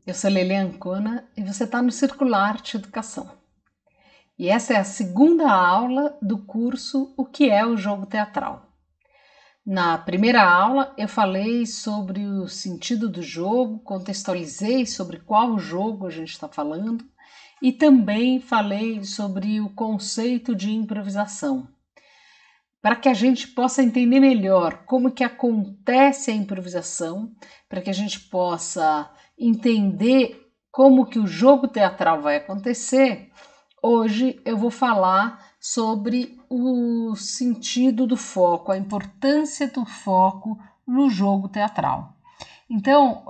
Eu sou Lelia Ancona e você está no Circularte Educação. E essa é a segunda aula do curso O que é o jogo teatral. Na primeira aula eu falei sobre o sentido do jogo, contextualizei sobre qual jogo a gente está falando e também falei sobre o conceito de improvisação. Para que a gente possa entender melhor como que acontece a improvisação, para que a gente possa entender como que o jogo teatral vai acontecer, hoje eu vou falar sobre o sentido do foco, a importância do foco no jogo teatral. Então,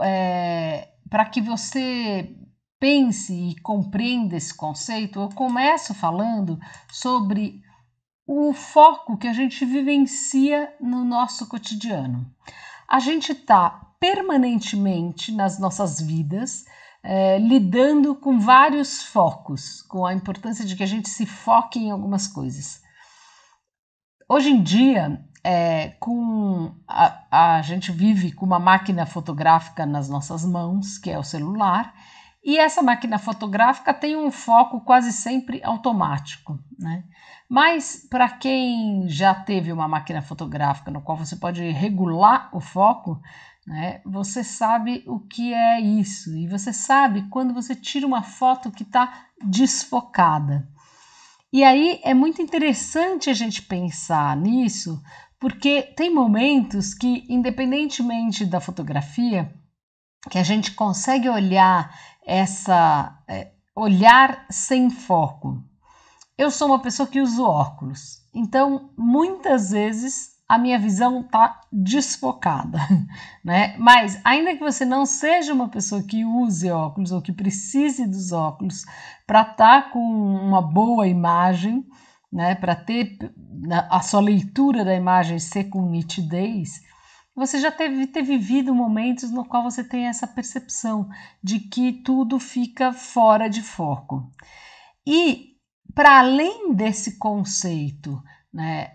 para que você pense e compreenda esse conceito, eu começo falando sobre o foco que a gente vivencia no nosso cotidiano. A gente está permanentemente nas nossas vidas lidando com vários focos, com a importância de que a gente se foque em algumas coisas. Hoje em dia, a gente vive com uma máquina fotográfica nas nossas mãos, que é o celular, e essa máquina fotográfica tem um foco quase sempre automático, né? Mas para quem já teve uma máquina fotográfica no qual você pode regular o foco, né, você sabe o que é isso, e você sabe quando você tira uma foto que está desfocada. E aí é muito interessante a gente pensar nisso, porque tem momentos que, independentemente da fotografia, que a gente consegue olhar olhar sem foco. Eu sou uma pessoa que uso óculos, então muitas vezes a minha visão está desfocada, né? Mas ainda que você não seja uma pessoa que use óculos ou que precise dos óculos para estar com uma boa imagem, né? Para ter a sua leitura da imagem ser com nitidez, você já deve ter vivido momentos no qual você tem essa percepção de que tudo fica fora de foco. E para além desse conceito, né,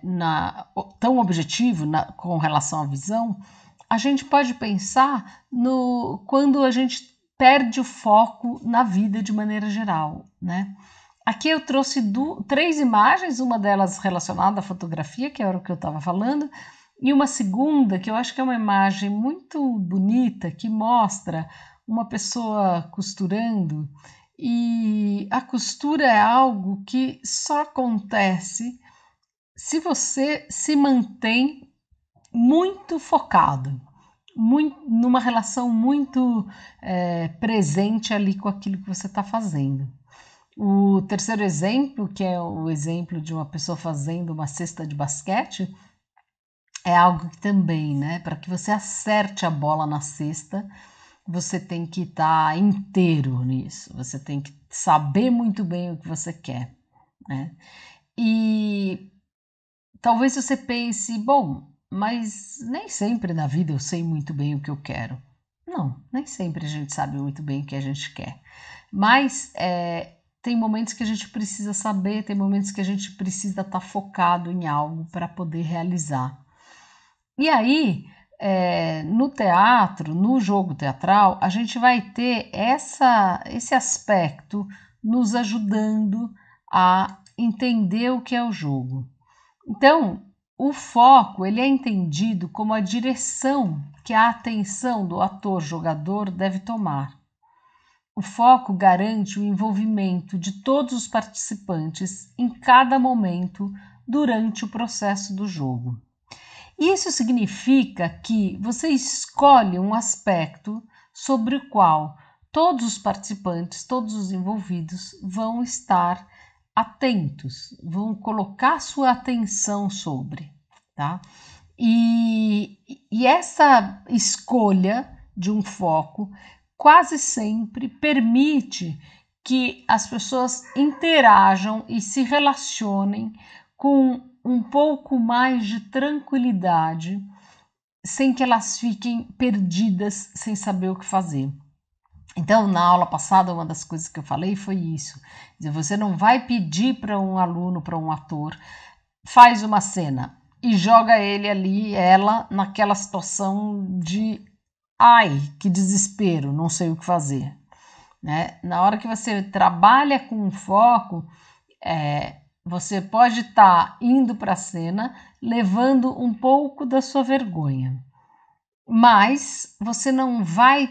tão objetivo com relação à visão, a gente pode pensar no quando a gente perde o foco na vida de maneira geral, né? Aqui eu trouxe três imagens, uma delas relacionada à fotografia, que era o que eu estava falando, e uma segunda, que eu acho que é uma imagem muito bonita, que mostra uma pessoa costurando, e a costura é algo que só acontece se você se mantém muito focado, numa relação muito presente ali com aquilo que você está fazendo. O terceiro exemplo, que é o exemplo de uma pessoa fazendo uma cesta de basquete, é algo que também, né, para que você acerte a bola na cesta, você tem que estar inteiro nisso, você tem que saber muito bem o que você quer, né? E talvez você pense, bom, mas nem sempre na vida eu sei muito bem o que eu quero. Não, nem sempre a gente sabe muito bem o que a gente quer. Mas tem momentos que a gente precisa saber, tem momentos que a gente precisa estar focado em algo para poder realizar. E aí, no teatro, no jogo teatral, a gente vai ter esse aspecto nos ajudando a entender o que é o jogo. Então, o foco ele é entendido como a direção que a atenção do ator-jogador deve tomar. O foco garante o envolvimento de todos os participantes em cada momento durante o processo do jogo. Isso significa que você escolhe um aspecto sobre o qual todos os participantes, todos os envolvidos vão estar atentos, vão colocar sua atenção sobre, tá? E essa escolha de um foco quase sempre permite que as pessoas interajam e se relacionem com um pouco mais de tranquilidade, sem que elas fiquem perdidas, sem saber o que fazer. Então, na aula passada, uma das coisas que eu falei foi isso. Você não vai pedir para um aluno, para um ator, faz uma cena e joga ele ali, ela, naquela situação de ai, que desespero, não sei o que fazer. né? Na hora que você trabalha com foco, você pode estar indo para a cena levando um pouco da sua vergonha, mas você não vai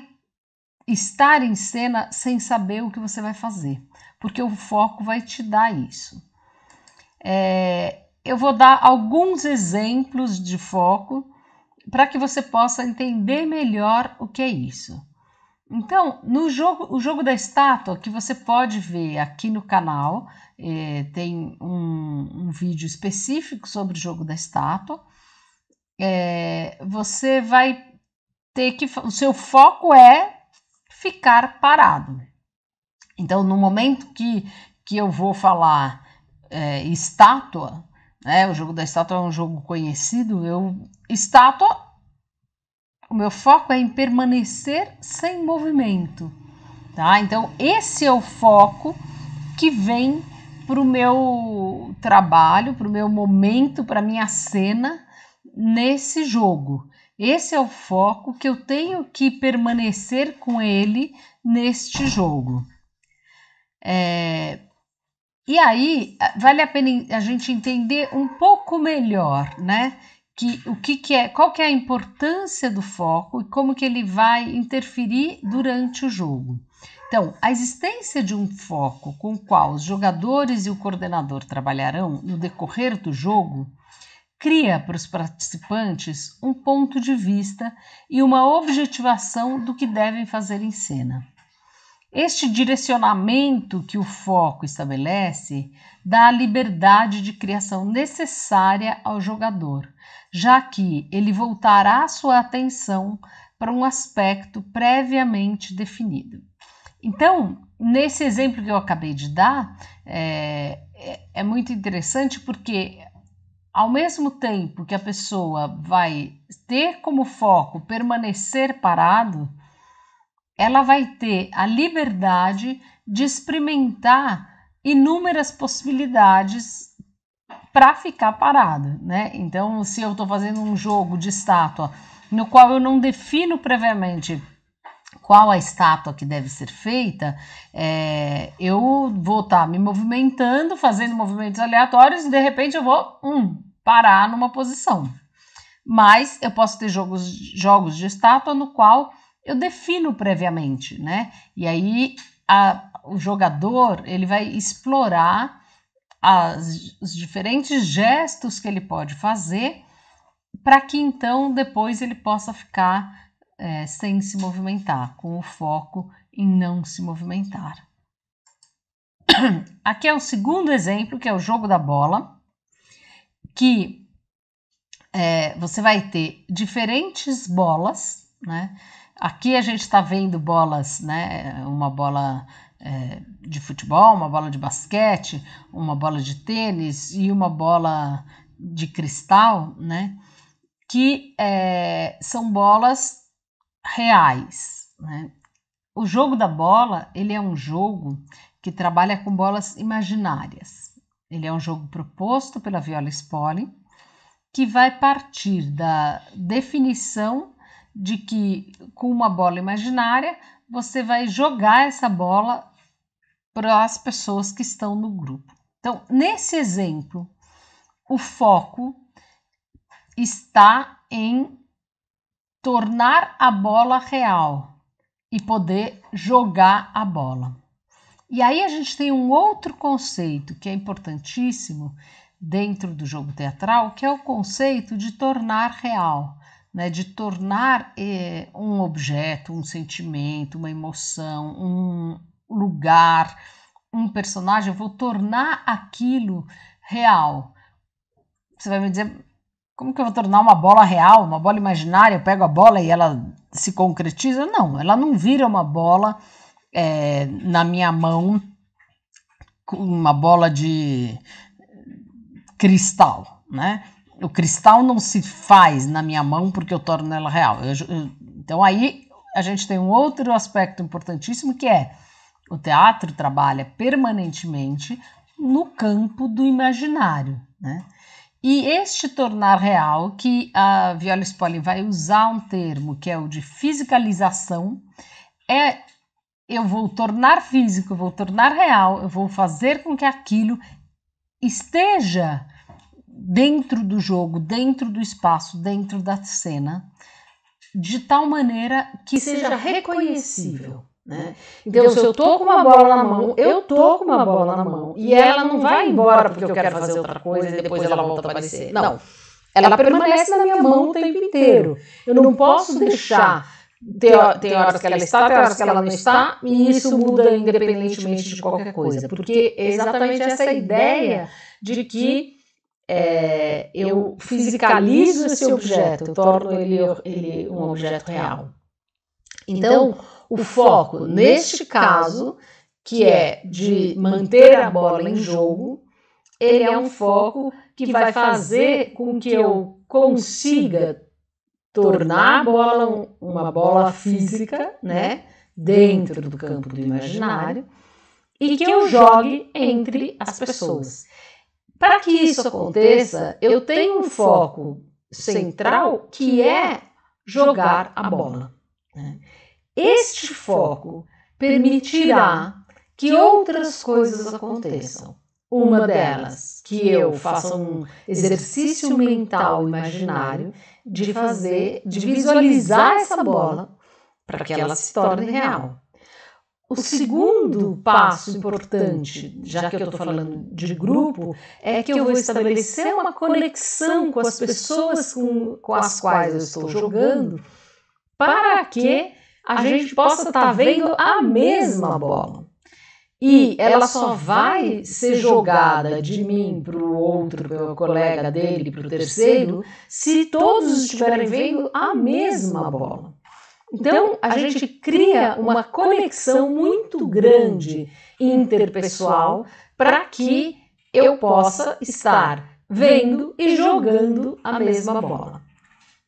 estar em cena sem saber o que você vai fazer, porque o foco vai te dar isso. Eu vou dar alguns exemplos de foco para que você possa entender melhor o que é isso. Então, o jogo da estátua, que você pode ver aqui no canal, tem um vídeo específico sobre o jogo da estátua. Você vai ter que... O seu foco é ficar parado. Então, no momento que eu vou falar estátua, né, o jogo da estátua é um jogo conhecido, estátua, o meu foco é em permanecer sem movimento, tá? Então, esse é o foco que vem para o meu trabalho, para o meu momento, para a minha cena nesse jogo. Esse é o foco que eu tenho que permanecer com ele neste jogo. E aí, vale a pena a gente entender um pouco melhor, né? Qual que é a importância do foco e como que ele vai interferir durante o jogo. Então, a existência de um foco com o qual os jogadores e o coordenador trabalharão no decorrer do jogo cria para os participantes um ponto de vista e uma objetivação do que devem fazer em cena. Este direcionamento que o foco estabelece dá a liberdade de criação necessária ao jogador, já que ele voltará sua atenção para um aspecto previamente definido. Então, nesse exemplo que eu acabei de dar, é muito interessante porque, ao mesmo tempo que a pessoa vai ter como foco permanecer parado, ela vai ter a liberdade de experimentar inúmeras possibilidades para ficar parado, né? Então, se eu estou fazendo um jogo de estátua no qual eu não defino previamente qual a estátua que deve ser feita, eu vou estar me movimentando, fazendo movimentos aleatórios e de repente eu vou parar numa posição. Mas eu posso ter jogos de estátua no qual eu defino previamente, né? E aí o jogador ele vai explorar os diferentes gestos que ele pode fazer para que então depois ele possa ficar sem se movimentar, com o foco em não se movimentar. Aqui é o segundo exemplo, que é o jogo da bola, que você vai ter diferentes bolas, né? Aqui a gente está vendo bolas, né? Uma bola de futebol, uma bola de basquete, uma bola de tênis e uma bola de cristal, né? Que são bolas reais, né? O jogo da bola, ele é um jogo que trabalha com bolas imaginárias. Ele é um jogo proposto pela Viola Spolin, que vai partir da definição de que com uma bola imaginária você vai jogar essa bola para as pessoas que estão no grupo. Então, nesse exemplo, o foco está em tornar a bola real e poder jogar a bola. E aí a gente tem um outro conceito que é importantíssimo dentro do jogo teatral, que é o conceito de tornar real, né? De tornar um objeto, um sentimento, uma emoção, um lugar, um personagem, eu vou tornar aquilo real. Você vai me dizer, como que eu vou tornar uma bola real, uma bola imaginária? Eu pego a bola e ela se concretiza? Não, ela não vira uma bola na minha mão, uma bola de cristal, né? O cristal não se faz na minha mão porque eu torno ela real. Então aí a gente tem um outro aspecto importantíssimo, que é o teatro trabalha permanentemente no campo do imaginário, né? E este tornar real, que a Viola Spolin vai usar um termo que é o de fisicalização, eu vou tornar físico, eu vou tornar real, eu vou fazer com que aquilo esteja dentro do jogo, dentro do espaço, dentro da cena, de tal maneira que seja reconhecível. Né? Então, se eu tô com uma bola na mão, eu tô com uma bola na mão, e ela não vai embora porque eu quero fazer outra coisa e depois ela volta a aparecer. Não, ela permanece na minha mão o tempo inteiro. Eu não posso deixar, tem horas que ela está, tem horas que ela não está, e isso muda independentemente de qualquer coisa, porque é exatamente essa ideia de que eu fisicalizo esse objeto, eu torno ele um objeto real. Então, o foco, neste caso, que é de manter a bola em jogo, ele é um foco que vai fazer com que eu consiga tornar a bola uma bola física, né, dentro do campo do imaginário, e que eu jogue entre as pessoas. Para que isso aconteça, eu tenho um foco central que é jogar a bola. Né? Este foco permitirá que outras coisas aconteçam. Uma delas, que eu faça um exercício mental imaginário de visualizar essa bola para que ela se torne real. O segundo passo importante, já que eu estou falando de grupo, é que eu vou estabelecer uma conexão com as pessoas com as quais eu estou jogando, para que a gente possa estar vendo a mesma bola. E ela só vai ser jogada de mim para o outro, para o colega dele, para o terceiro, se todos estiverem vendo a mesma bola. Então, a gente cria uma conexão muito grande interpessoal para que eu possa estar vendo e jogando a mesma bola.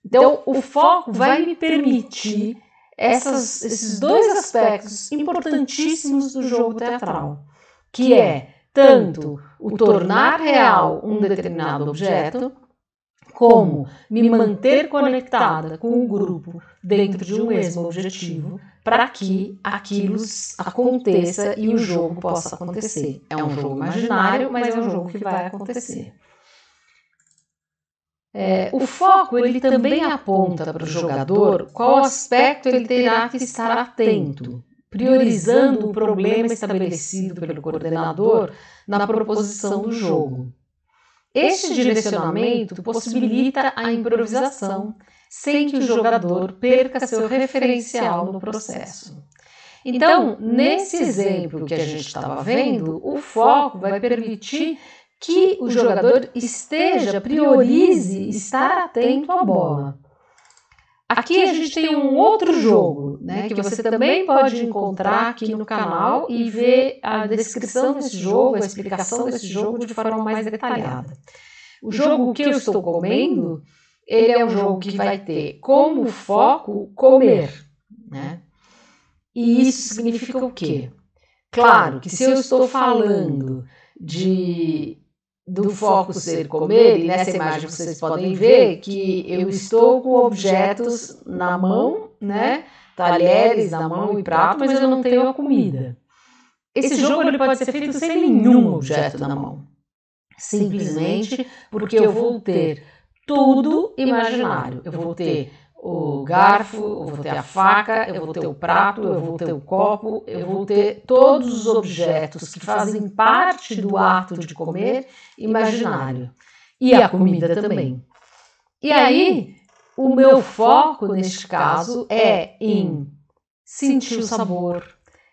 Então, o foco vai me permitir esses dois aspectos importantíssimos do jogo teatral, que é tanto o tornar real um determinado objeto, como me manter conectada com o grupo dentro de um mesmo objetivo, para que aquilo aconteça e o jogo possa acontecer. É um jogo imaginário, mas é um jogo que vai acontecer. O foco ele também aponta para o jogador qual aspecto ele terá que estar atento, priorizando o problema estabelecido pelo coordenador na proposição do jogo. Este direcionamento possibilita a improvisação, sem que o jogador perca seu referencial no processo. Então, nesse exemplo que a gente estava vendo, o foco vai permitir que o jogador priorize estar atento à bola. Aqui a gente tem um outro jogo, né, que você também pode encontrar aqui no canal e ver a descrição desse jogo, a explicação desse jogo de forma mais detalhada. O jogo que eu estou comendo, ele é um jogo que vai ter como foco comer, né? E isso significa o quê? Claro que se eu estou falando do foco ser comer, e nessa imagem vocês podem ver que eu estou com objetos na mão, né? Talheres na mão e prato, mas eu não tenho a comida. Esse jogo ele pode ser feito sem nenhum objeto na mão. Simplesmente porque eu vou ter tudo imaginário. Eu vou ter o garfo, eu vou ter a faca, eu vou ter o prato, eu vou ter o copo, eu vou ter todos os objetos que fazem parte do ato de comer imaginário. E a comida também. E aí, o meu foco neste caso é em sentir o sabor,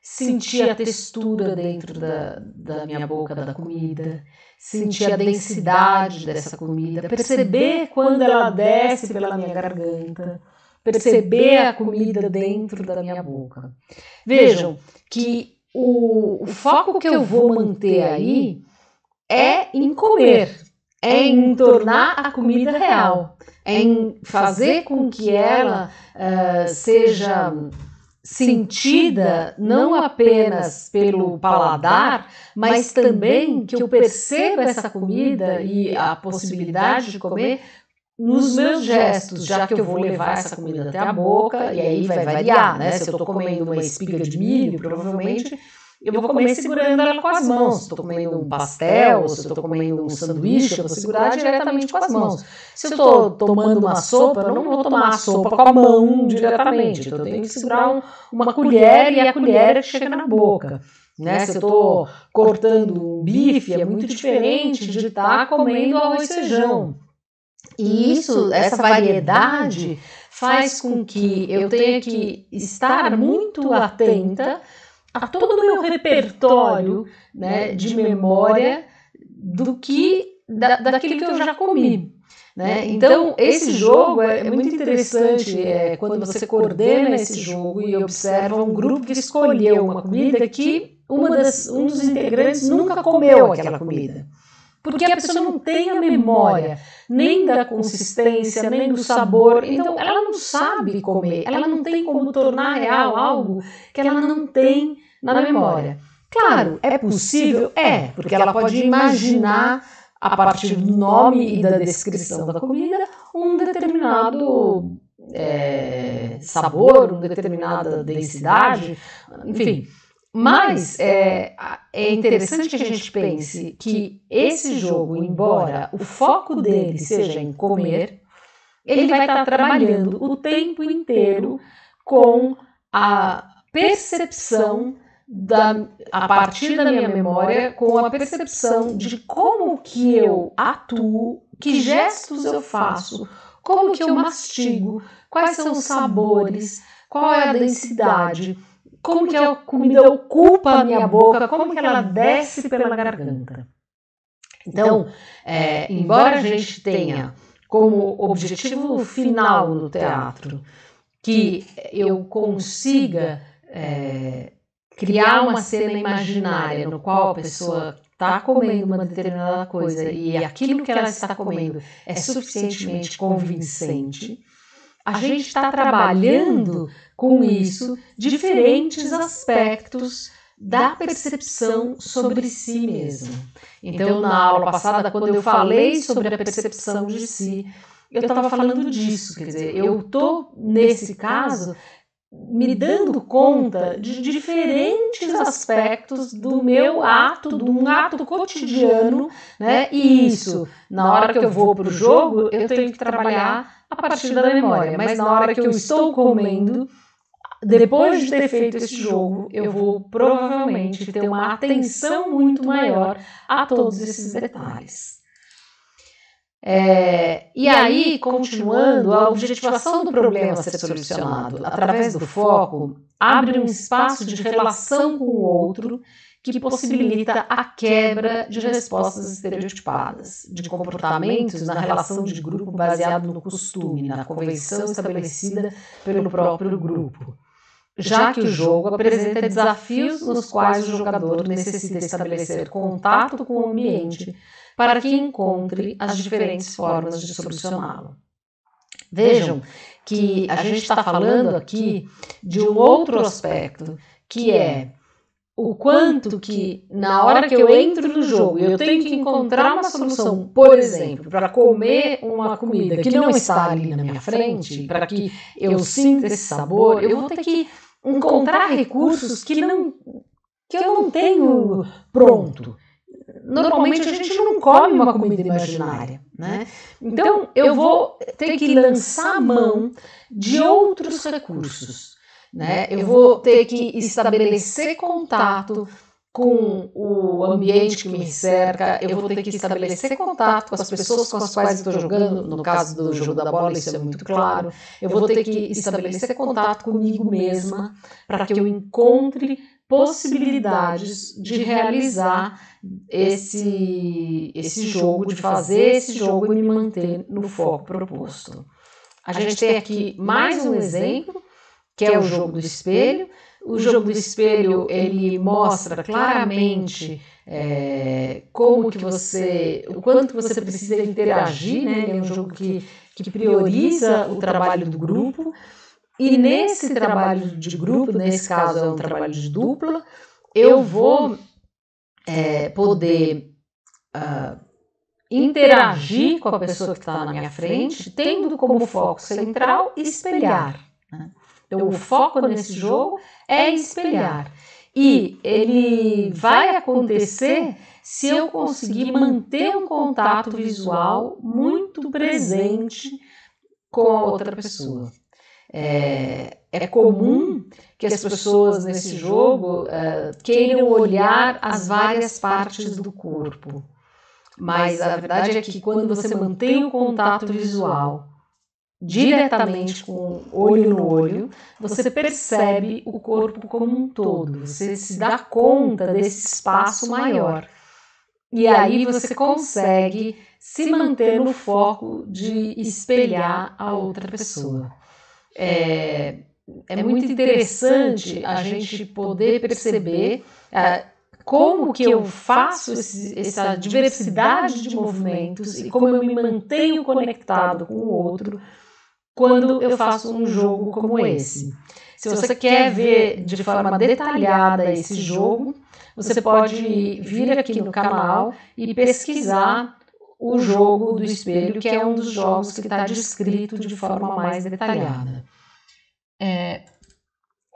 sentir a textura dentro da minha boca da comida, sentir a densidade dessa comida, perceber quando ela desce pela minha garganta, perceber a comida dentro da minha boca. Vejam que o foco que eu vou manter aí é em comer, é em tornar a comida real, é em fazer com que ela seja sentida não apenas pelo paladar, mas também que eu perceba essa comida e a possibilidade de comer nos meus gestos, já que eu vou levar essa comida até a boca, e aí vai variar, né? Se eu estou comendo uma espiga de milho, provavelmente eu vou comer segurando ela com as mãos. Se eu estou comendo um pastel, se eu estou comendo um sanduíche, eu vou segurar diretamente com as mãos. Se eu estou tomando uma sopa, eu não vou tomar a sopa com a mão diretamente. Então eu tenho que segurar uma colher e a colher chega na boca. Né? Se eu estou cortando um bife, é muito diferente de estar comendo arroz e feijão. E essa variedade faz com que eu tenha que estar muito atenta a todo o meu repertório, né, de memória daquilo que eu já comi. Né? Então, esse jogo é muito interessante quando você coordena esse jogo e observa um grupo que escolheu uma comida que um dos integrantes nunca comeu aquela comida. Porque a pessoa não tem a memória nem da consistência, nem do sabor, então ela não sabe comer, ela não tem como tornar real algo que ela não tem na memória. Claro, é possível? Porque ela pode imaginar, a partir do nome e da descrição da comida, um determinado sabor, uma determinada densidade, enfim. Mas é interessante que a gente pense que esse jogo, embora o foco dele seja em comer, ele vai estar trabalhando o tempo inteiro com a percepção, a partir da minha memória, com a percepção de como que eu atuo, que gestos eu faço, como que eu mastigo, quais são os sabores, qual é a densidade, como que a comida ocupa a minha boca, como que ela desce pela garganta. Então, embora a gente tenha como objetivo final no teatro que eu consiga criar uma cena imaginária no qual a pessoa está comendo uma determinada coisa e aquilo que ela está comendo é suficientemente convincente, a gente está trabalhando com isso diferentes aspectos da percepção sobre si mesmo. Então, na aula passada, quando eu falei sobre a percepção de si, eu estava falando disso, quer dizer, eu estou, nesse caso, me dando conta de diferentes aspectos do meu ato, de um ato cotidiano, né? E isso, na hora que eu vou para o jogo, eu tenho que trabalhar a partir da memória, mas na hora que eu estou comendo, depois de ter feito esse jogo, eu vou provavelmente ter uma atenção muito maior a todos esses detalhes. E aí, continuando, a objetivação do problema a ser solucionado através do foco abre um espaço de relação com o outro que possibilita a quebra de respostas estereotipadas, de comportamentos na relação de grupo baseado no costume, na convenção estabelecida pelo próprio grupo, já que o jogo apresenta desafios nos quais o jogador necessita estabelecer contato com o ambiente para que encontre as diferentes formas de solucioná-lo. Vejam que a gente está falando aqui de um outro aspecto, que é o quanto que, na hora que eu entro no jogo e eu tenho que encontrar uma solução, por exemplo, para comer uma comida que não está ali na minha frente, para que eu sinta esse sabor, eu vou ter que encontrar recursos que eu não tenho pronto. Normalmente a gente não come uma comida imaginária, né? Então eu vou ter que lançar mão de outros recursos, né? Eu vou ter que estabelecer contato com o ambiente que me cerca, eu vou ter que estabelecer contato com as pessoas com as quais estou jogando, no caso do jogo da bola isso é muito claro, eu vou ter que estabelecer contato comigo mesma para que eu encontre possibilidades de realizar esse jogo, de fazer esse jogo e me manter no foco proposto. A gente tem aqui mais um exemplo, que é o jogo do espelho. O jogo do espelho, ele mostra claramente o quanto você precisa interagir, né? Ele é um jogo que prioriza o trabalho do grupo. E nesse trabalho de grupo, nesse caso é um trabalho de dupla, eu vou poder interagir com a pessoa que está na minha frente, tendo como foco central espelhar, né? Então, o foco nesse jogo é espelhar. E ele vai acontecer se eu conseguir manter um contato visual muito presente com a outra pessoa. É comum que as pessoas nesse jogo queiram olhar as várias partes do corpo. Mas a verdade é que quando você mantém o contato visual diretamente com olho no olho, você percebe o corpo como um todo, você se dá conta desse espaço maior. E aí você consegue se manter no foco de espelhar a outra pessoa. É muito interessante a gente poder perceber como que eu faço essa diversidade de movimentos e como eu me mantenho conectado com o outro quando eu faço um jogo como esse. Se você quer ver de forma detalhada esse jogo, você pode vir aqui no canal e pesquisar o jogo do espelho, que é um dos jogos que está descrito de forma mais detalhada.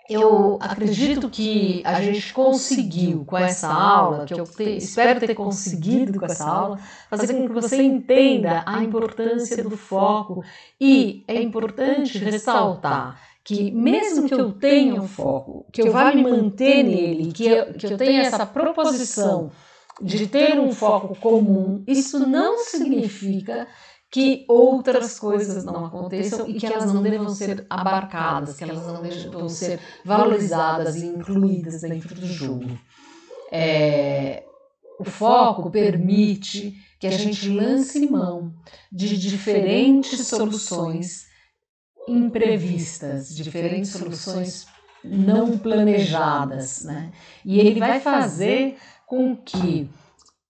Eu acredito que a gente conseguiu com essa aula, que eu espero ter conseguido com essa aula, fazer com que você entenda a importância do foco, e é importante ressaltar que mesmo que eu tenha um foco, que eu vá me manter nele, que eu tenha essa proposição de ter um foco comum, isso não significa que outras coisas não aconteçam e que elas não devam ser abarcadas, que elas não devam ser valorizadas e incluídas dentro do jogo. O foco permite que a gente lance mão de diferentes soluções imprevistas, diferentes soluções não planejadas, né? E ele vai fazer com que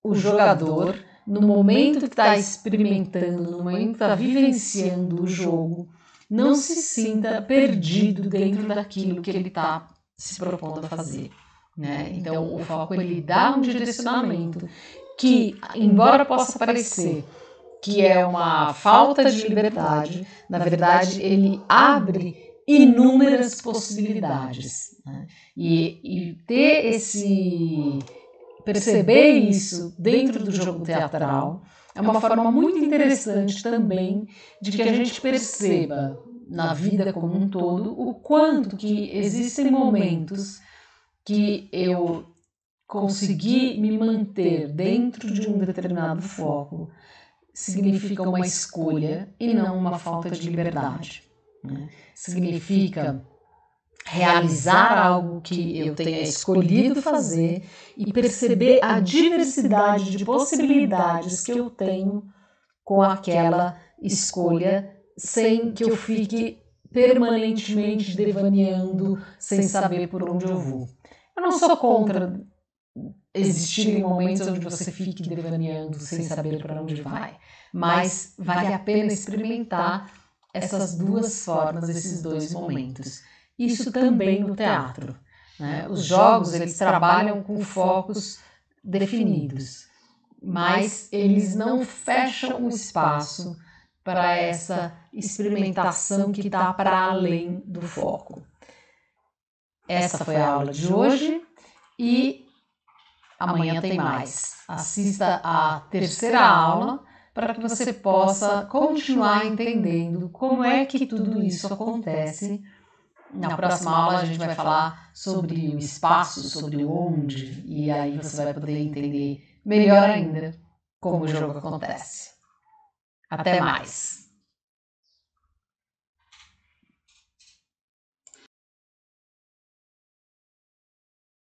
o jogador, no momento que está experimentando, no momento que está vivenciando o jogo, não se sinta perdido dentro daquilo que ele está se propondo a fazer, né? Então, o foco ele dá um direcionamento que, embora possa parecer que é uma falta de liberdade, na verdade, ele abre inúmeras possibilidades, né? E ter perceber isso dentro do jogo teatral é uma forma muito interessante também de que a gente perceba na vida como um todo o quanto que existem momentos que eu consegui me manter dentro de um determinado foco significa uma escolha e não uma falta de liberdade, né? Significa realizar algo que eu tenha escolhido fazer e perceber a diversidade de possibilidades que eu tenho com aquela escolha, sem que eu fique permanentemente devaneando, sem saber por onde eu vou. Eu não sou contra existirem momentos onde você fique devaneando, sem saber para onde vai, mas vale a pena experimentar essas duas formas, esses dois momentos. Isso também no teatro, né? Os jogos, eles trabalham com focos definidos, mas eles não fecham o espaço para essa experimentação que está para além do foco. Essa foi a aula de hoje e amanhã tem mais. Assista a terceira aula para que você possa continuar entendendo como é que tudo isso acontece. Na próxima aula a gente vai falar sobre o espaço, sobre o onde, e aí você vai poder entender melhor ainda como o jogo acontece. Até mais!